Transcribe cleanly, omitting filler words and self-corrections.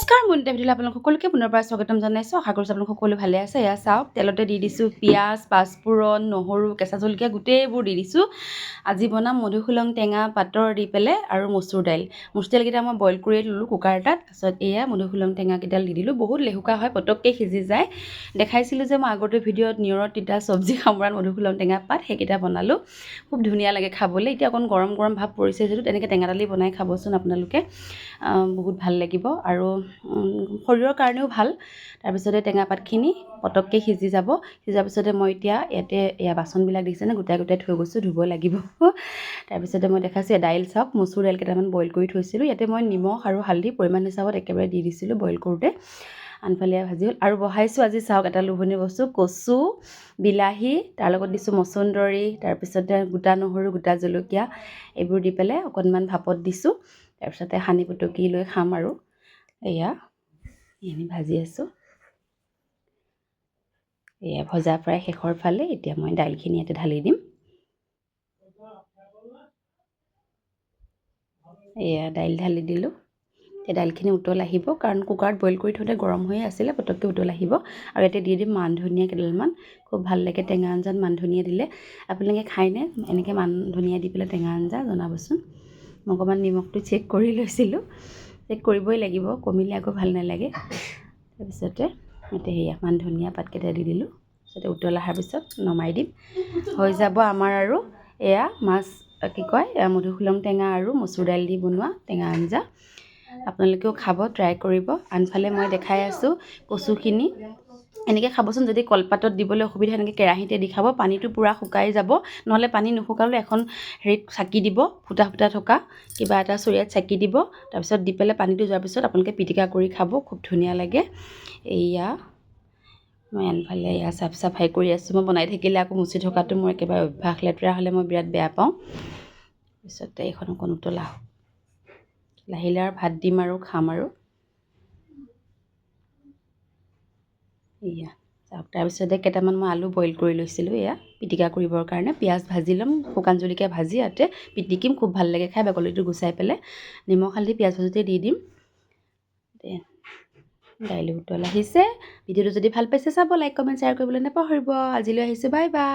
নমস্কাৰ মনতে ভিডিঅ'লৈ আপোনালোক সকলোকে পুনৰবাৰ স্বাগতম জনাইছোঁ। আশা কৰিছোঁ আপোনালোক সকলো ভালে আছে। এয়া চাওক, তেলতে দি দিছোঁ পিঁয়াজ, পাঁচফোৰণ, নহৰু, কেঁচা জলকীয়া গোটেইবোৰ দি দিছোঁ। আজি বনাম মধুসোলং টেঙা পাতৰ দি পেলাই আৰু মচুৰ দাইল। মচুৰ দাইলকেইটা মই বইল কৰি ল'লোঁ কুকাৰ এটাত। তাৰপিছত এয়া মধুসোলং টেঙাকেইডাল দি দিলোঁ। বহুত লেহুকা হয়, পটককৈ সিজি যায়। দেখাইছিলোঁ যে মই আগতে ভিডিঅ'ত নিয়ৰত তিতা চব্জি খামৰাত মধুসোলং টেঙা পাত সেইকেইটা বনালোঁ। খুব ধুনীয়া লাগে খাবলৈ। এতিয়া অকণ গৰম গৰম ভাৱ পৰিছে যদিও তেনেকৈ টেঙা দালি বনাই খাবচোন আপোনালোকে, বহুত ভাল লাগিব আৰু শৰীৰৰ কাৰণেও ভাল। তাৰপিছতে টেঙা পাতখিনি পটককৈ সিজি যাব। সিজাৰ পিছতে মই এতিয়া ইয়াতে এয়া বাচনবিলাক দেখিছেনে গোটাই গোটাই থৈ গৈছোঁ, ধুব লাগিব। তাৰপিছতে মই দেখাইছোঁ দাইল চাওক, মচুৰ দাইল কেইটামান বইল কৰি থৈছিলোঁ। ইয়াতে মই নিমখ আৰু হালধি পৰিমাণ হিচাপত একেবাৰে দি দিছিলোঁ বইল কৰোঁতে। আনফালে ভাজি হ'ল আৰু বহাইছোঁ আজি চাওক এটা লোভনীয় বস্তু, কচু, বিলাহী, তাৰ লগত দিছোঁ মচন্দৰী, তাৰপিছতে গোটা নহৰু, গোটা জলকীয়া এইবোৰ দি পেলাই অকণমান ভাপত দিছোঁ। তাৰপিছতে সানি পুটকি লৈ খাম আৰু এয়া আমি ভাজি আছোঁ। এয়া ভজা প্ৰায় শেষৰ ফালে। এতিয়া মই দাইলখিনি ইয়াতে ঢালি দিম। এয়া দাইল ঢালি দিলোঁ। এই দাইলখিনি উতল আহিব, কাৰণ কুকাৰত বইল কৰি থওঁতে গৰম হৈয়ে আছিলে, পটককৈ উতল আহিব। আৰু ইয়াতে দি দিম মান ধনিয়া কেইডালমান। খুব ভাল লাগে টেঙা আঞ্জাত মান ধনিয়া দিলে। আপোনালোকে খায়নে এনেকৈ মান ধনিয়া দি পেলাই টেঙা আঞ্জা? জনাবচোন। মই অকণমান নিমখটো চেক কৰি লৈছিলোঁ, চেক কৰিবই লাগিব, কমিলে আকৌ ভাল নালাগে। তাৰপিছতে ইয়াতে সেয়া মান ধনিয়া পাতকেইটা দি দিলোঁ। তাৰপিছতে উতল অহাৰ পিছত নমাই দিম। হৈ যাব আমাৰ আৰু এয়া মাছ কি কয় মধুসোলং টেঙা আৰু মচুৰ দাইল দি বনোৱা টেঙা আঞ্জা। আপোনালোকেও খাব, ট্ৰাই কৰিব। আনফালে মই দেখাই আছোঁ কচুখিনি। এনেকৈ খাবচোন, যদি কলপাতত দিবলৈ অসুবিধা এনেকৈ কেৰাহীতে দি খাব। পানীটো পূৰা শুকাই যাব, নহ'লে পানী নুশুকালে এখন হেৰিত চাকি দিব, ফুটা ফুটা থকা কিবা এটা চৰিয়াত চাকি দিব। তাৰপিছত দি পেলাই পানীটো যোৱাৰ পিছত আপোনালোকে পিটিকা কৰি খাব, খুব ধুনীয়া লাগে। এয়া মই আনফালে এয়া চাফাই কৰি আছোঁ। মই বনাই থাকিলে আকৌ মুচি থকাটো মোৰ একেবাৰে অভ্যাস, লেতেৰা হ'লে মই বিৰাট বেয়া পাওঁ। তাৰপিছতে এইখন অকণ উতলা লাহিলে আৰু ভাত দিম আৰু খাম আৰু এয়া চাওক। তাৰপিছতে কেইটামান মই আলু বইল কৰি লৈছিলোঁ এয়া পিটিকা কৰিবৰ কাৰণে। পিঁয়াজ ভাজি ল'ম, শুকান জলকীয়া ভাজি ইয়াতে পিটিকিম, খুব ভাল লাগে খাই। বাকলিটো গুচাই পেলাই নিমখ হালধি পিঁয়াজ ভাজোঁতে দি দিম। দাইল উতল আহিছে। ভিডিঅ'টো যদি ভাল পাইছে চাব, লাইক কমেণ্ট শ্বেয়াৰ কৰিবলৈ নাপাহৰিব। আজিলৈ আহিছোঁ, বাই বাই।